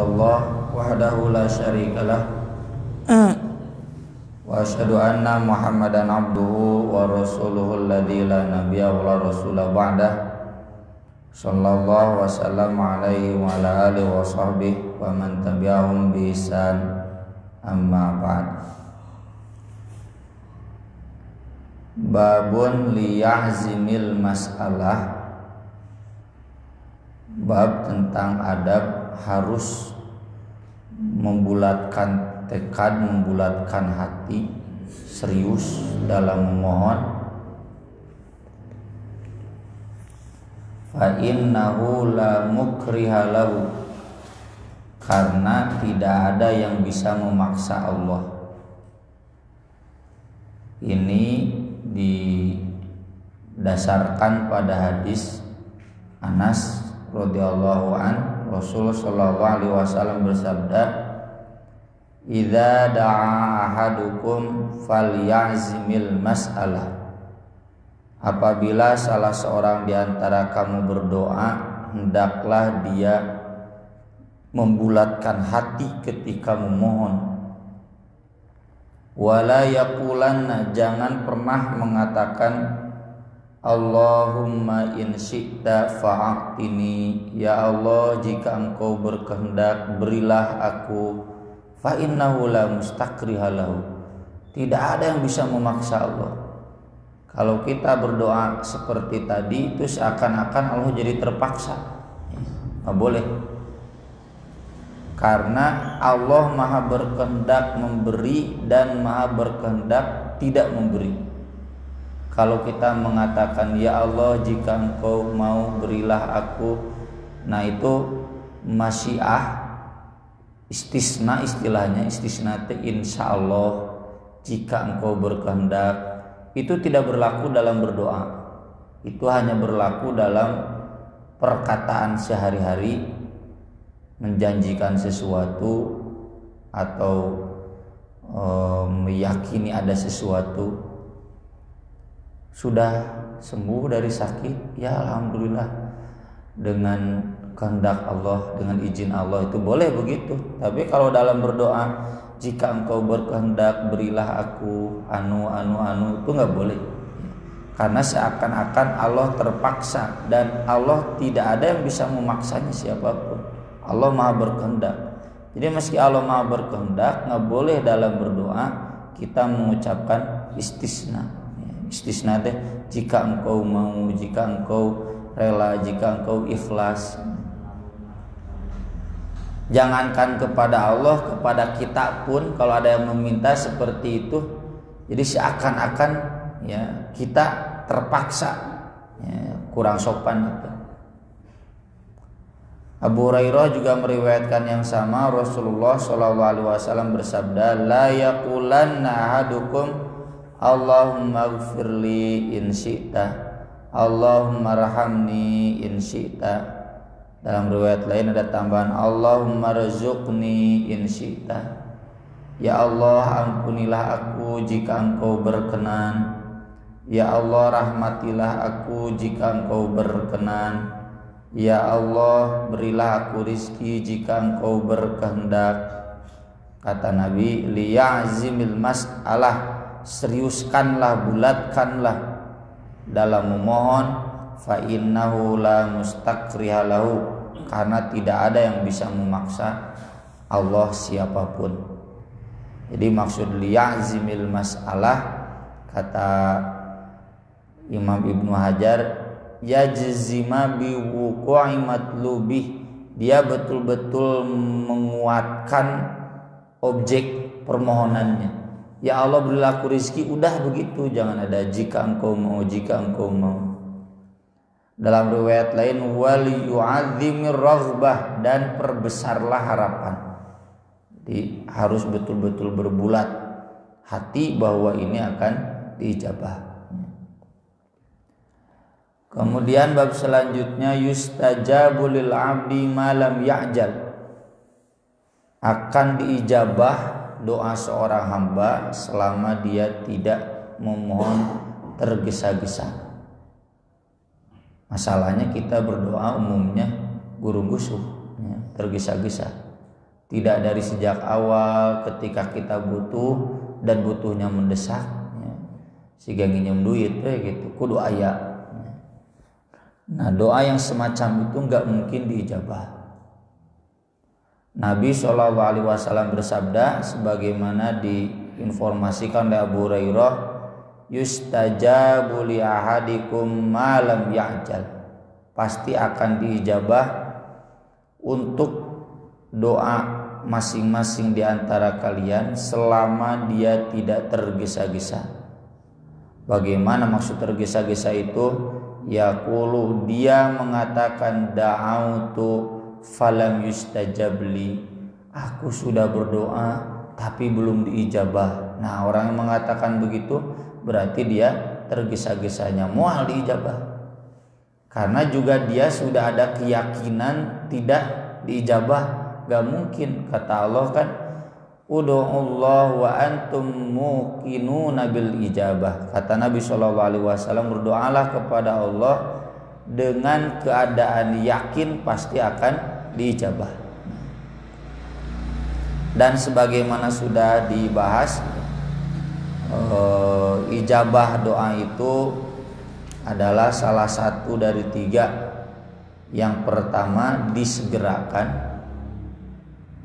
Allah wahdahu la syarikalah wa asyhadu anna Muhammadan abduhu wa rasuluhu alladzi la nabiyya wa la rasula ba'dah sallallahu wa sallam alaihi wa ala alihi wa sahbihi wa man tabi'ahum bi ihsan amma ba'd. Babun liyahzimil mas'alah, bab tentang adab harus membulatkan tekad, membulatkan hati, serius dalam memohon. Fa innahu la mukriha lahu, karena tidak ada yang bisa memaksa Allah. Ini didasarkan pada hadis Anas radhiyallahu an, Rasul sallallahu alaihi wasallam bersabda, "Idza da'a ahadukum falyazimil mas'alah." Apabila salah seorang di antara kamu berdoa, hendaklah dia membulatkan hati ketika memohon. Wala yaqulanna, jangan pernah mengatakan Allahumma in syi'ta fa'atini, ya Allah jika engkau berkehendak berilah aku. Fa innahu la mustakriha lahu, tidak ada yang bisa memaksa Allah. Kalau kita berdoa seperti tadi itu seakan-akan Allah jadi terpaksa. Nggak boleh, karena Allah maha berkehendak memberi dan maha berkehendak tidak memberi. Kalau kita mengatakan ya Allah jika engkau mau berilah aku, nah itu masyiah, istisna, istilahnya istisna insya Allah, jika engkau berkehendak, itu tidak berlaku dalam berdoa. Itu hanya berlaku dalam perkataan sehari-hari, menjanjikan sesuatu atau meyakini ada sesuatu. Sudah sembuh dari sakit, ya alhamdulillah, dengan kehendak Allah, dengan izin Allah, itu boleh begitu. Tapi kalau dalam berdoa, jika engkau berkehendak berilah aku anu itu nggak boleh, karena seakan-akan Allah terpaksa, dan Allah tidak ada yang bisa memaksanya siapapun. Allah maha berkehendak. Jadi meski Allah maha berkehendak, nggak boleh dalam berdoa kita mengucapkan istisna. Istisna deh, jika engkau mau, jika engkau rela, jika engkau ikhlas. Jangankan kepada Allah, kepada kita pun kalau ada yang meminta seperti itu, jadi seakan-akan ya kita terpaksa, ya, kurang sopan itu. Abu Hurairah juga meriwayatkan yang sama. Rasulullah SAW bersabda, la yaqulanna ahadukum Allahumma gfirli in syi'ta, Allahumma rahamni in syi'ta. Dalam riwayat lain ada tambahan Allahumma rzuqni in syi'ta, ya Allah ampunilah aku jika engkau berkenan, ya Allah rahmatilah aku jika engkau berkenan, ya Allah berilah aku rizki jika engkau berkehendak. Kata Nabi, liya'zimil mas'alah, seriuskanlah, bulatkanlah dalam memohon. Fa innahu la mustakriha lahu, karena tidak ada yang bisa memaksa Allah siapapun. Jadi maksud liya'zimil mas'alah, kata Imam Ibnu Hajar, yajzima biwuqu'i matlubih, dia betul-betul menguatkan objek permohonannya. Ya Allah berilah aku rizki, udah begitu, jangan ada jika engkau mau, jika engkau mau. Dalam riwayat lain wal yu'azzimir raghbah, dan perbesarlah harapan. Jadi harus betul-betul berbulat hati bahwa ini akan diijabah. Kemudian bab selanjutnya yustajabu lil 'abdi ma lam ya'jal, akan diijabah doa seorang hamba selama dia tidak memohon tergesa-gesa. Masalahnya kita berdoa umumnya guru-gusu, ya, tergesa-gesa. tidak dari sejak awal ketika kita butuh dan butuhnya mendesak siga nginjem duit gitu kudu aya. Nah doa yang semacam itu nggak mungkin diijabah. Nabi SAW bersabda sebagaimana diinformasikan oleh Abu Hurairah, yustajabu li ahadikum ma lam ya'jal. Pasti akan diijabah untuk doa masing-masing di antara kalian selama dia tidak tergesa-gesa. Bagaimana maksud tergesa-gesa itu? Yaqulu, dia mengatakan da'autu falam yustajabli, aku sudah berdoa tapi belum diijabah. Nah orang yang mengatakan begitu berarti dia tergesa-gesanya mual diijabah, karena juga dia sudah ada keyakinan tidak diijabah. Gak mungkin, kata Allah kan ud'ullah wa antum muqinuna bil ijabah. Kata Nabi SAW, berdoalah kepada Allah dengan keadaan yakin pasti akan diijabah. Dan sebagaimana sudah dibahas, ijabah doa itu adalah salah satu dari 3. Yang pertama disegerakan,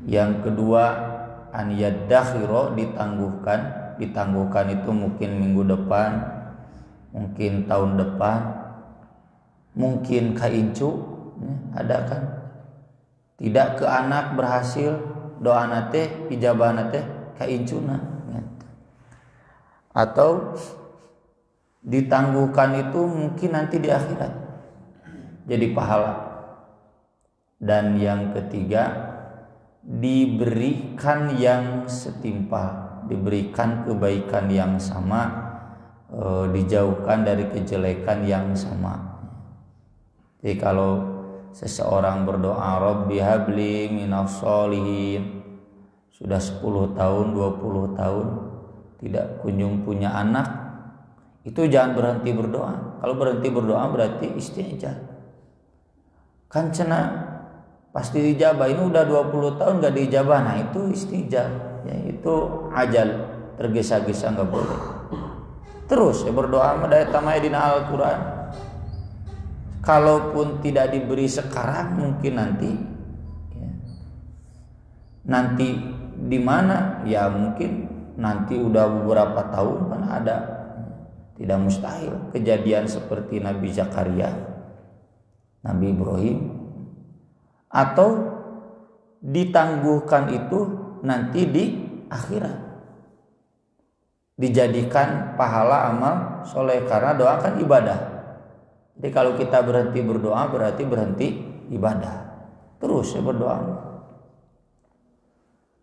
yang kedua an yaddakhiro, ditangguhkan itu mungkin minggu depan, mungkin tahun depan, mungkin kaincu ada kan, tidak ke anak berhasil doa nate ijabah nate kaincuna, atau ditangguhkan itu mungkin nanti di akhirat jadi pahala. Dan yang ketiga diberikan yang setimpal, diberikan kebaikan yang sama, dijauhkan dari kejelekan yang sama. Jadi kalau seseorang berdoa Rabbi habli minas sholihin, sudah 10 tahun 20 tahun tidak kunjung punya anak, itu jangan berhenti berdoa. Kalau berhenti berdoa berarti istijab. Kan cenah pasti dijabah, ini udah 20 tahun gak dijabah, nah itu istijab ya, itu ajal, tergesa-gesa gak boleh. Terus ya berdoa dari tamai dina Al-Quran. Kalaupun tidak diberi sekarang, mungkin nanti ya. Nanti di mana? Ya mungkin nanti udah beberapa tahun kan ada. Tidak mustahil kejadian seperti Nabi Zakaria, Nabi Ibrahim. Atau ditangguhkan itu nanti di akhirat, dijadikan pahala amal soleh, karena doa kan ibadah. Jadi kalau kita berhenti berdoa berarti berhenti ibadah, terus ya berdoa.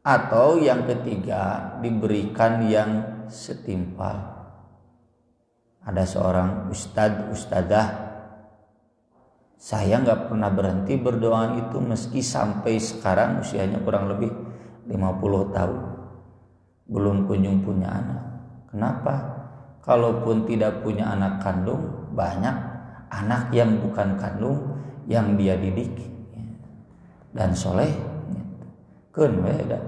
Atau yang ketiga diberikan yang setimpal. Ada seorang ustadzah, saya nggak pernah berhenti berdoa itu meski sampai sekarang usianya kurang lebih 50 tahun belum kunjung punya anak. Kenapa? Kalaupun tidak punya anak kandung, banyak anak yang bukan kandung yang dia didik dan soleh. Kun beda.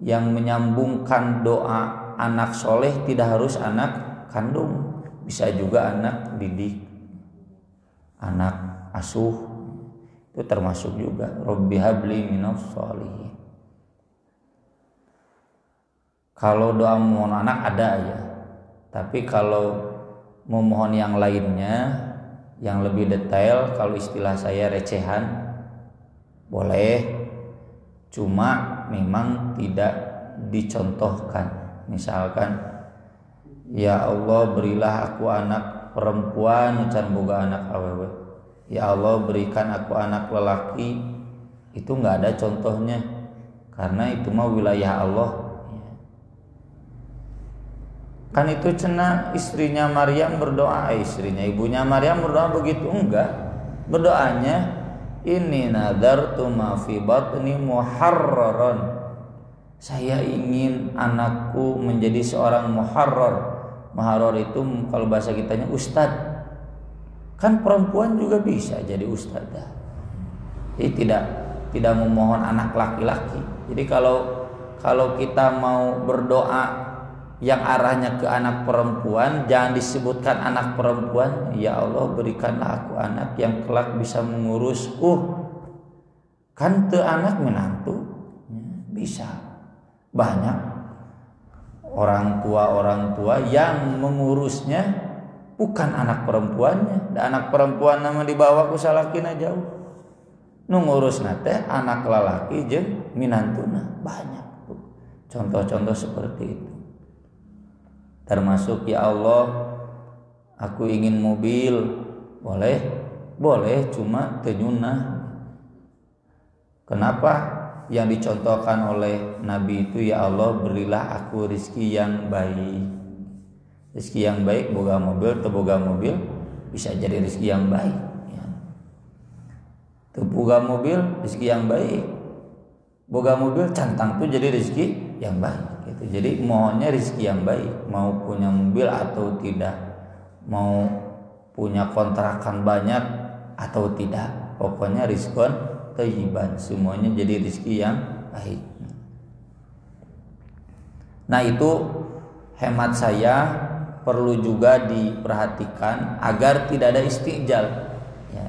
Yang menyambungkan doa anak soleh tidak harus anak kandung, bisa juga anak didik, anak asuh, itu termasuk juga. Rabbi habli minas sholihin. Kalau doa memohon anak ada ya, tapi kalau memohon yang lainnya yang lebih detail, kalau istilah saya recehan, boleh, cuma memang tidak dicontohkan. Misalkan, ya Allah berilah aku anak perempuan can boga anak awewe, ya Allah berikan aku anak lelaki, itu nggak ada contohnya, karena itu mah wilayah Allah. Kan itu cenah istrinya Maryam berdoa, ibunya Maryam berdoa begitu, enggak. Berdoanya ini nadartu ma fi batni muharraran. Saya ingin anakku menjadi seorang muharrar. Muharrar itu kalau bahasa kitanya ustad. Kan perempuan juga bisa jadi ustadzah. Jadi tidak tidak memohon anak laki-laki. Jadi kalau kita mau berdoa yang arahnya ke anak perempuan, jangan disebutkan anak perempuan. Ya Allah, berikanlah aku anak yang kelak bisa mengurusku. Kan teu anak menantu bisa. Banyak orang tua yang mengurusnya bukan anak perempuannya. Dan anak perempuan nama dibawa ku salakina jauh. Nu ngurusna teh anak lalaki jeung minantuna. Banyak contoh-contoh seperti itu. Termasuk ya Allah, aku ingin mobil, boleh cuma tenyunah. Kenapa? Yang dicontohkan oleh Nabi itu, ya Allah berilah aku rizki yang baik. Rizki yang baik, boga mobil, teboga mobil bisa jadi rizki yang baik. Teboga mobil rizki yang baik, boga mobil cantang tuh jadi rizki yang baik. Gitu. Jadi mohonnya rizki yang baik, mau punya mobil atau tidak, mau punya kontrakan banyak atau tidak, pokoknya rizkon thayyiban, semuanya jadi rizki yang baik. Nah itu hemat saya perlu juga diperhatikan agar tidak ada istijal. Ya.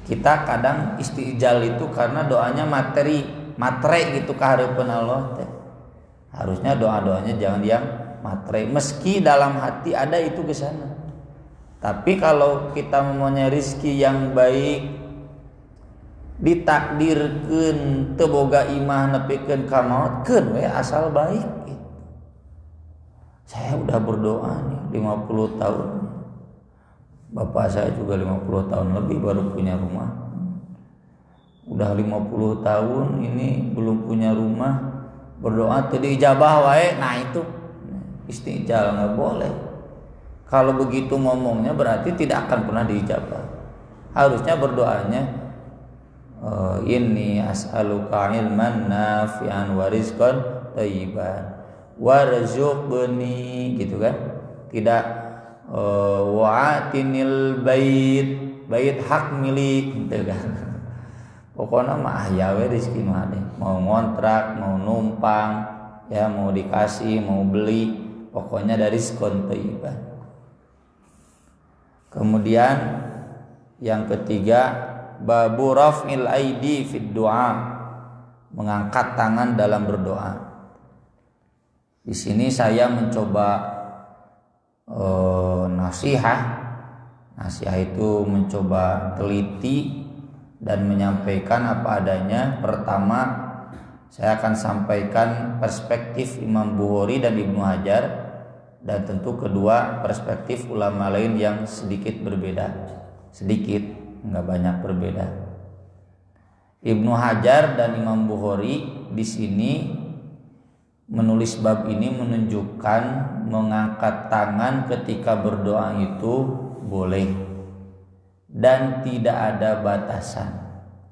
Kita kadang istijal itu karena doanya matre gitu kehareupeun Allah teh. Harusnya doa-doanya jangan yang matre, meski dalam hati ada itu ke sana. Tapi kalau kita mempunyai rizki yang baik, ditakdirkeun teu boga imah nepikeun ka maut, keun we asal baik gitu. Saya udah berdoa nih 50 tahun. Bapak saya juga 50 tahun lebih baru punya rumah. Udah 50 tahun ini belum punya rumah. Berdoa teu diijabah wae. Nah itu istijal, enggak boleh. Kalau begitu ngomongnya berarti tidak akan pernah diijabah. Harusnya berdoanya inni as'aluka ilman nafi'an wa rizqan thayyiban warzuqni, gitu kan. Tidak wa'atinil bait hak milik, gitu kan. Pokoknya mah ya we rezeki mah deh. Mau ngontrak, mau numpang, ya mau dikasih, mau beli, pokoknya dari rizqan thayyiban. Kemudian yang ketiga, babu raf'il aidi fid du'a, mengangkat tangan dalam berdoa. Di sini saya mencoba nasihat itu mencoba teliti dan menyampaikan apa adanya. Pertama, saya akan sampaikan perspektif Imam Bukhari dan Ibnu Hajar, dan tentu kedua perspektif ulama lain yang sedikit berbeda, sedikit, enggak banyak berbeda. Ibnu Hajar dan Imam Bukhari di sini menulis bab ini menunjukkan mengangkat tangan ketika berdoa itu boleh dan tidak ada batasan,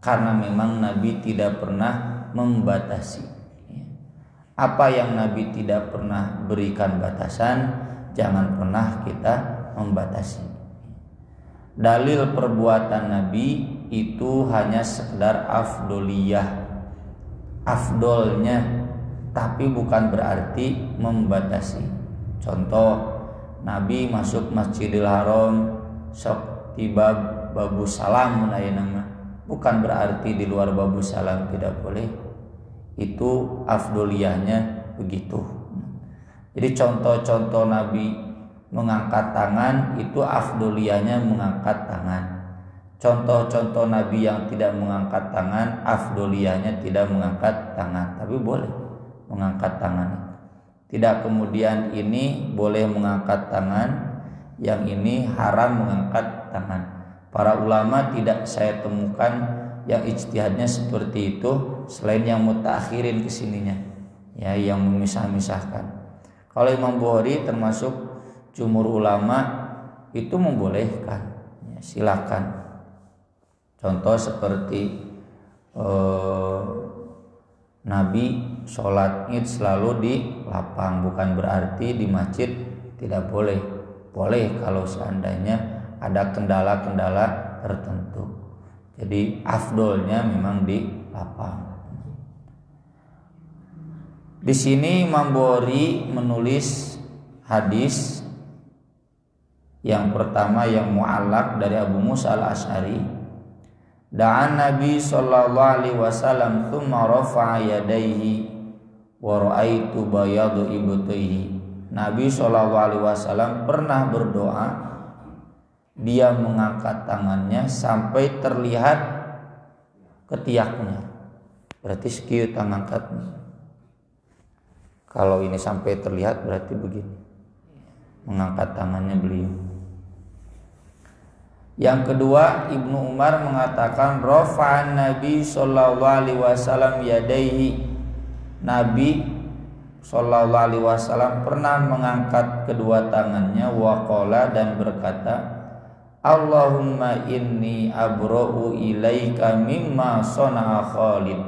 karena memang Nabi tidak pernah membatasi. Apa yang Nabi tidak pernah berikan batasan, jangan pernah kita membatasi. Dalil perbuatan Nabi itu hanya sekedar afdoliyah, afdolnya, tapi bukan berarti membatasi. Contoh, Nabi masuk Masjidil Haram sok tiba babu salam aya nama, bukan berarti di luar babu salam tidak boleh. Itu afdoliyahnya begitu. Jadi contoh-contoh Nabi mengangkat tangan itu afdoliyahnya mengangkat tangan. Contoh-contoh Nabi yang tidak mengangkat tangan, afdoliyahnya tidak mengangkat tangan, tapi boleh mengangkat tangan. Tidak kemudian ini boleh mengangkat tangan, yang ini haram mengangkat tangan. Para ulama tidak saya temukan yang ijtihadnya seperti itu selain yang mutakhirin kesininya, ya, yang memisah-misahkan. Kalau Imam Bukhari termasuk jumhur ulama itu membolehkan, ya, silakan. Contoh seperti Nabi sholat id selalu di lapang, bukan berarti di masjid tidak boleh. Boleh kalau seandainya ada kendala-kendala tertentu. Jadi afdolnya memang di lapang. Di sini Imam Bukhari menulis hadis yang pertama yang mu'allaq dari Abu Musa al-Asy'ari. Da'an Nabi sallallahu alaihi wasallam tsumma rafa'a yadayhi wa ra'aitu bayadu ibtayhi. Nabi sallallahu alaihi wasallam pernah berdoa, dia mengangkat tangannya sampai terlihat ketiaknya. Berarti sekieu tangan angkatnya. Kalau ini sampai terlihat berarti begini, mengangkat tangannya beliau. Yang kedua, Ibnu Umar mengatakan rafa'an Nabi sallallahu alaihi wasallam yadaihi. Nabi sallallahu alaihi wasallam pernah mengangkat kedua tangannya waqala dan berkata, Allahumma inni abra'u ilaika mimma sana'a Khalid.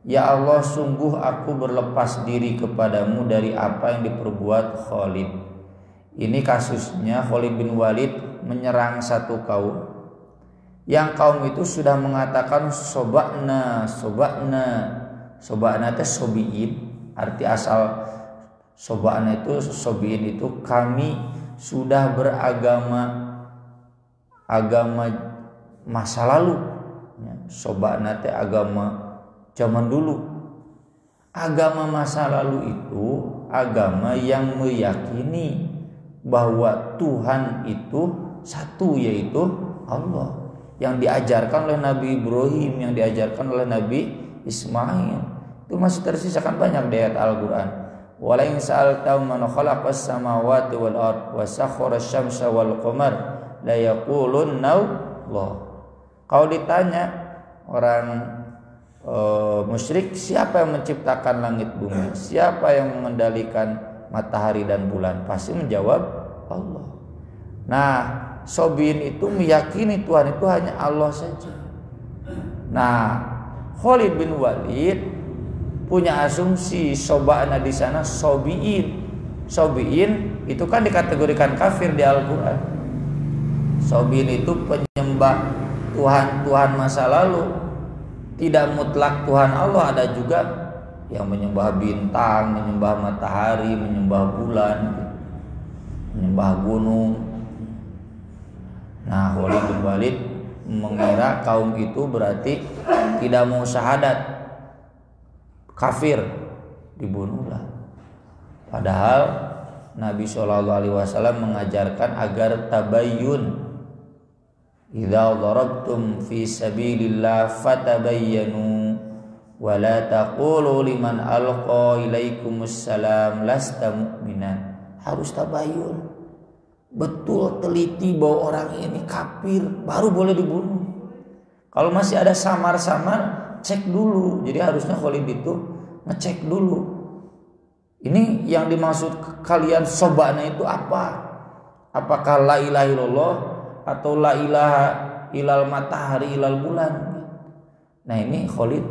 Ya Allah, sungguh aku berlepas diri kepadamu dari apa yang diperbuat Khalid. Ini kasusnya Khalid bin Walid menyerang satu kaum. Yang kaum itu sudah mengatakan sobakna itu sobiin. Arti asal sobakna itu sobiin itu kami sudah beragama masa lalu. Sobakna itu agama zaman dulu. Agama masa lalu itu agama yang meyakini bahwa Tuhan itu satu, yaitu Allah, yang diajarkan oleh Nabi Ibrahim, yang diajarkan oleh Nabi Ismail. Itu masih tersisakan banyak di ayat Al-Quran. Wala in sa'altahum man khalaqas samawati wal ard wa sakhkhara asy-syamsa wal qamar la yaqulunna Allah. Kalau ditanya orang musyrik, siapa yang menciptakan langit bumi, siapa yang mengendalikan matahari dan bulan, pasti menjawab Allah. Nah, sobiin itu meyakini Tuhan itu hanya Allah saja. Nah, Khalid bin Walid punya asumsi soba'na di sana sobiin. Sobiin itu kan dikategorikan kafir di Al-Quran. Sobiin itu penyembah Tuhan masa lalu. Tidak mutlak Tuhan Allah, ada juga yang menyembah bintang, menyembah matahari, menyembah bulan, menyembah gunung. Nah, Khalid bin Walid mengira kaum itu berarti tidak mau syahadat, kafir, dibunuhlah. Padahal Nabi SAW mengajarkan agar tabayyun. Idza darabtum fi sabilillah fatabayyanu wa la taqulu liman alqa ilaikumus salam lasta mu'minan. Harus tabayyun, betul teliti bahwa orang ini kafir baru boleh dibunuh. Kalau masih ada samar-samar, cek dulu. Jadi harusnya Khalid itu ngecek dulu. Ini yang dimaksud kalian sobana itu apa? Apakah la ilaha illallah atau la ilaha ilal matahari ilal bulan? Nah, ini Khalid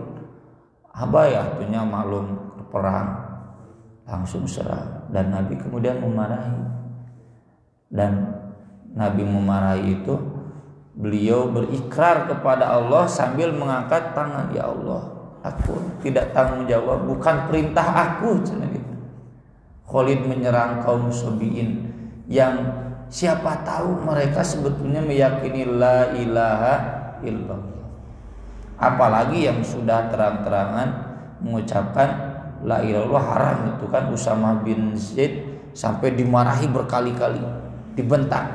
artinya maklum perang, langsung serang, dan Nabi kemudian memarahi. Dan Nabi memarahi itu beliau berikrar kepada Allah sambil mengangkat tangan, ya Allah, aku tidak tanggung jawab, bukan perintah aku. Khalid menyerang kaum Sobiin yang siapa tahu mereka sebetulnya meyakini la ilaha illallah. Apalagi yang sudah terang-terangan mengucapkan la ilaha illallah haram itu kan. Usamah bin Zaid sampai dimarahi berkali-kali, dibentak.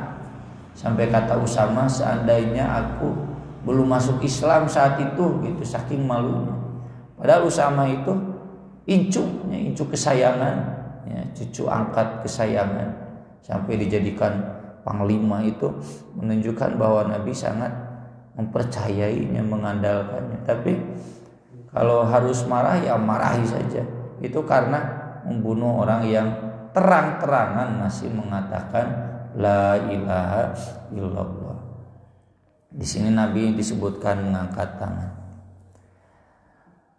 Sampai kata Usamah, seandainya aku belum masuk Islam saat itu, gitu, saking malunya. Padahal Usamah itu incu kesayangan, ya, cucu angkat kesayangan, sampai dijadikan panglima. Itu menunjukkan bahwa Nabi sangat mempercayainya, mengandalkannya. Tapi kalau harus marah, ya marahi saja. Itu karena membunuh orang yang terang-terangan masih mengatakan la ilaha illallah. Di sini Nabi disebutkan mengangkat tangan.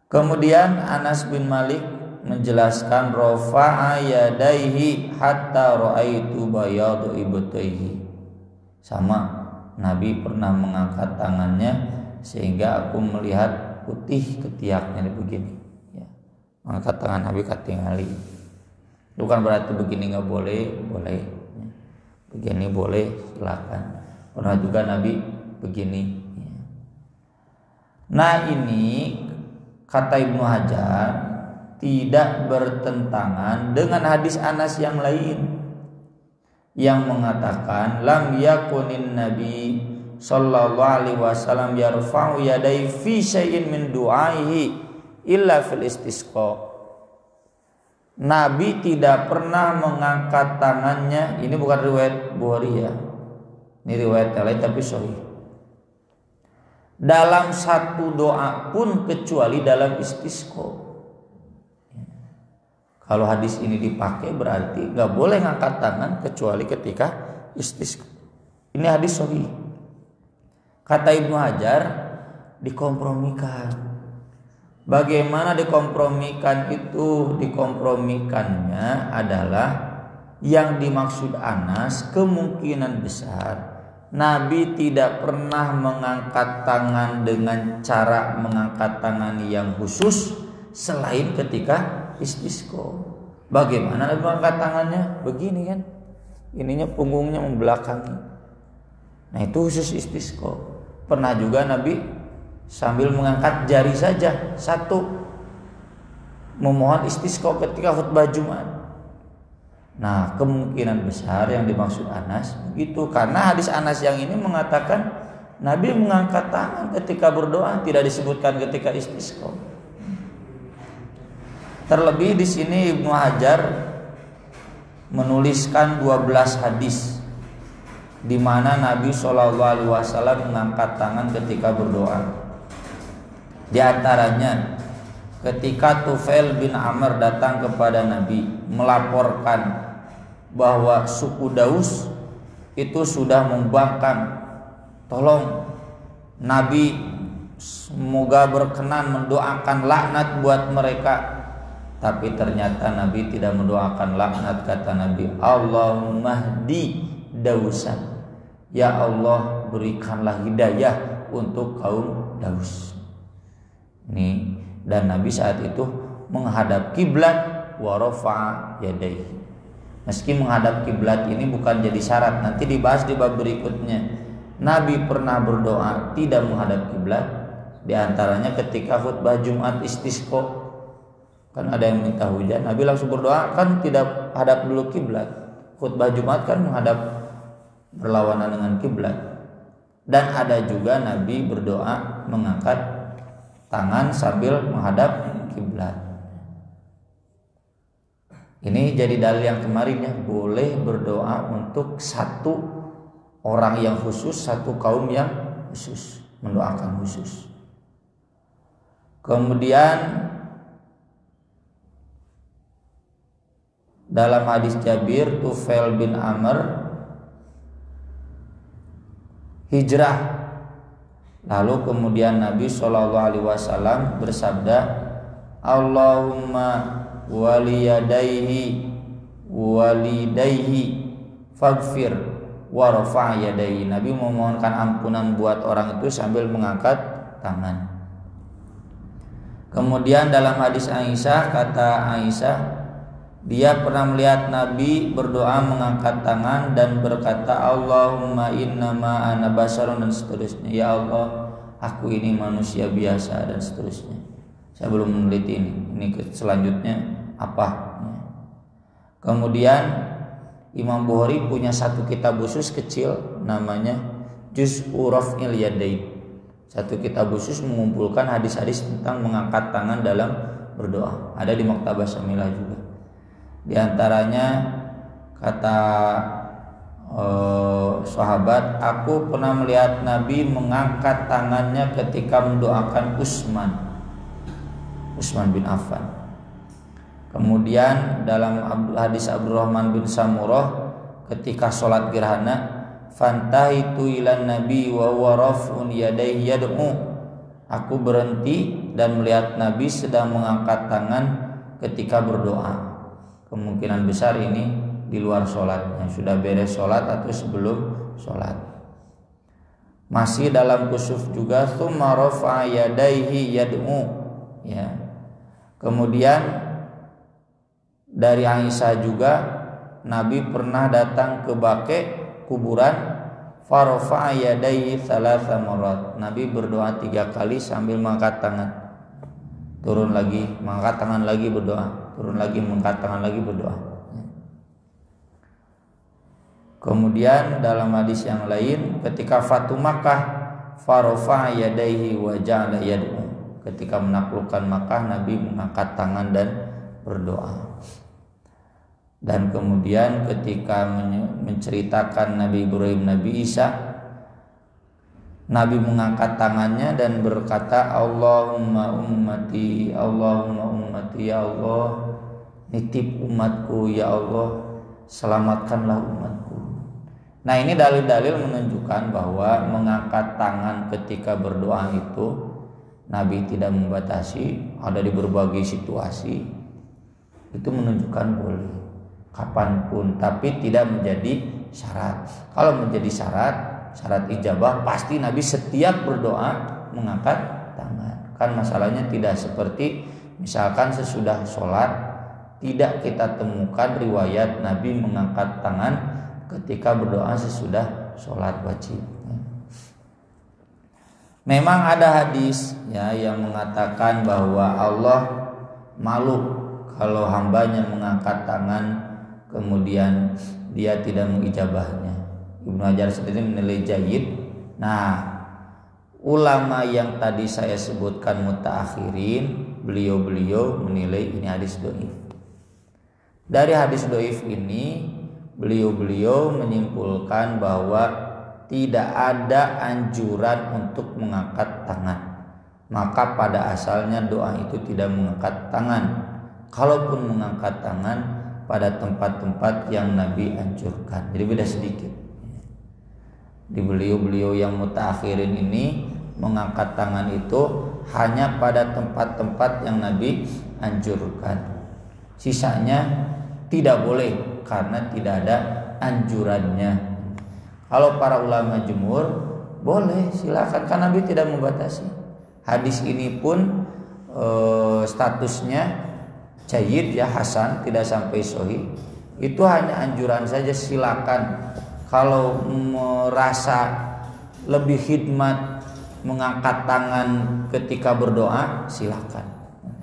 Kemudian Anas bin Malik menjelaskan rafa'a yadaihi hatta ra'aitu bayadu ibtaihi. Sama, Nabi pernah mengangkat tangannya sehingga aku melihat putih ketiaknya begini ya. Mengangkat tangan Nabi katingali. Bukan berarti begini nggak boleh, boleh ya. Begini boleh, silakan. Pernah juga Nabi begini ya. Nah ini kata Ibnu Hajar tidak bertentangan dengan hadis Anas yang lain yang mengatakan lam yakunin Nabi sallallahu alaihi wasallam yarfa'u yadai fi syai'in min du'aihi illa fil istisqa. Nabi tidak pernah mengangkat tangannya, ini bukan riwayat Bukhari ya. Ini riwayat lain tapi sahih. Dalam satu doa pun kecuali dalam istisqa. Kalau hadis ini dipakai berarti nggak boleh ngangkat tangan kecuali ketika istisqa. Ini hadis sahih. Kata Ibnu Hajar dikompromikan. Bagaimana dikompromikan itu? Dikompromikannya adalah yang dimaksud Anas kemungkinan besar Nabi tidak pernah mengangkat tangan dengan cara mengangkat tangan yang khusus selain ketika istisqa. Bagaimana Nabi mengangkat tangannya? Begini kan, ininya punggungnya membelakangi. Nah itu khusus istisqa. Pernah juga Nabi sambil mengangkat jari saja satu, memohon istisqa ketika khutbah Jumat. Nah kemungkinan besar yang dimaksud Anas begitu, karena hadis Anas yang ini mengatakan Nabi mengangkat tangan ketika berdoa, tidak disebutkan ketika istisqa. Terlebih di sini Ibnu Hajar menuliskan 12 hadis di mana Nabi SAW mengangkat tangan ketika berdoa. Di antaranya ketika Tufail bin Amr datang kepada Nabi melaporkan bahwa suku Daus itu sudah membangkang, tolong Nabi semoga berkenan mendoakan laknat buat mereka. Tapi ternyata Nabi tidak mendoakan laknat. Kata Nabi, Allahumma hdi Dausan, ya Allah berikanlah hidayah untuk kaum Daus. Ini, dan Nabi saat itu menghadap kiblat wa rafa'a yadayhi. Meski menghadap kiblat ini bukan jadi syarat, nanti dibahas di bab berikutnya. Nabi pernah berdoa tidak menghadap kiblat, di antaranya ketika khutbah Jumat istisqa. Kan ada yang minta hujan, Nabi langsung berdoa, kan tidak hadap dulu kiblat. Khutbah Jumat kan menghadap berlawanan dengan kiblat. Dan ada juga Nabi berdoa mengangkat tangan sambil menghadap kiblat. Ini jadi dalil yang kemarin ya, boleh berdoa untuk satu orang yang khusus, satu kaum yang khusus, mendoakan khusus. Kemudian dalam hadis Jabir, Tufail bin Amr hijrah, lalu kemudian Nabi SAW bersabda, Allahumma waliyadaihi walidaihi faghfir warfa' yadaihi. Nabi memohonkan ampunan buat orang itu sambil mengangkat tangan. Kemudian dalam hadis Aisyah, kata Aisyah, dia pernah melihat Nabi berdoa mengangkat tangan dan berkata, Allahumma innama ana basarun, dan seterusnya. Ya Allah, aku ini manusia biasa, dan seterusnya. Saya belum meneliti ini. Ini selanjutnya apa? Kemudian Imam Bukhari punya satu kitab khusus kecil namanya Juz'u Raf'il Yadain. Satu kitab khusus mengumpulkan hadis-hadis tentang mengangkat tangan dalam berdoa. Ada di Maktabah Syamilah juga. Di antaranya kata sahabat, aku pernah melihat Nabi mengangkat tangannya ketika mendoakan Utsman bin Affan. Kemudian dalam hadis Abdurrahman bin Samurah ketika sholat gerhana, fantaitu ilan Nabi wa huwa raf'un yadayhi yad'u. Aku berhenti dan melihat Nabi sedang mengangkat tangan ketika berdoa. Kemungkinan besar ini di luar sholatnya, sudah beres sholat atau sebelum sholat. Masih dalam kusuf juga, tsumma rafa'a yadaihi yad'u, ya. Kemudian dari Aisyah juga Nabi pernah datang ke baqi kuburan, farafa'a yadaihi thalatha marrat. Nabi berdoa 3 kali sambil mengangkat tangan. Turun lagi, mengangkat tangan lagi berdoa. Turun lagi, mengangkat tangan lagi berdoa. Kemudian dalam hadis yang lain, ketika Fatu Makkah, farafa'a yadaihi wa ja'ala yad'u. Ketika menaklukkan Makkah, Nabi mengangkat tangan dan berdoa. Dan kemudian ketika menceritakan Nabi Ibrahim, Nabi Isa, Nabi mengangkat tangannya dan berkata, Allahumma ummati, Allahumma ummati, ya Allah, nitip umatku ya Allah, selamatkanlah umatku. Nah, ini dalil-dalil menunjukkan bahwa mengangkat tangan ketika berdoa itu Nabi tidak membatasi, ada di berbagai situasi. Itu menunjukkan boleh kapanpun, tapi tidak menjadi syarat. Kalau menjadi syarat ijabah, pasti Nabi setiap berdoa mengangkat tangan. Kan masalahnya tidak seperti misalkan sesudah sholat, tidak kita temukan riwayat Nabi mengangkat tangan ketika berdoa sesudah sholat wajib. Memang ada hadis ya yang mengatakan bahwa Allah malu kalau hambanya mengangkat tangan kemudian dia tidak mengijabahnya. Ibnu Hajar sendiri menilai jayyid. Nah, ulama yang tadi saya sebutkan mutaakhirin, beliau menilai ini hadis dhaif. Dari hadis dhaif ini beliau menyimpulkan bahwa tidak ada anjuran untuk mengangkat tangan. Maka pada asalnya doa itu tidak mengangkat tangan. Kalaupun mengangkat tangan pada tempat-tempat yang Nabi anjurkan. Jadi beda sedikit. Di beliau yang mutaakhirin ini mengangkat tangan itu hanya pada tempat-tempat yang Nabi anjurkan. Sisanya tidak boleh karena tidak ada anjurannya. Kalau para ulama jumhur boleh, silakan, karena Nabi tidak membatasi. Hadis ini pun statusnya jayyid ya, hasan, tidak sampai sahih. Itu hanya anjuran saja, silakan. Kalau merasa lebih khidmat mengangkat tangan ketika berdoa, silakan.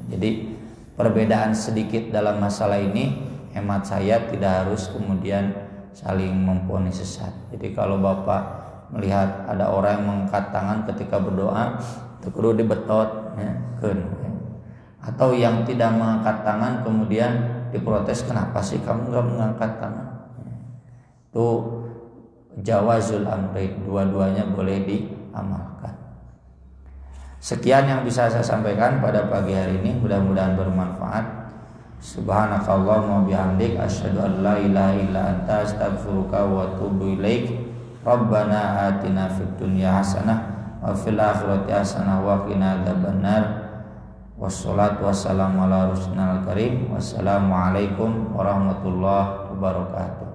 Jadi perbedaan sedikit dalam masalah ini, hemat saya tidak harus kemudian saling memvonis sesat. Jadi kalau Bapak melihat ada orang yang mengangkat tangan ketika berdoa, itu kudu dibetot ya, atau yang tidak mengangkat tangan kemudian diprotes, kenapa sih kamu nggak mengangkat tangan? Itu jawazul amri, dua-duanya boleh diamalkan. Sekian yang bisa saya sampaikan pada pagi hari ini, mudah-mudahan bermanfaat. Subhanakallahumma bihamdik, asyhadu an la ilaha illa anta, astaghfiruka wa atubu ilaik. Rabbana atina fid dunya hasanah wa fil akhirati hasanah wa qina adzabannar. Wassalatu wassalamu ala rasulil karim. Wassalamualaikum warahmatullahi wabarakatuh.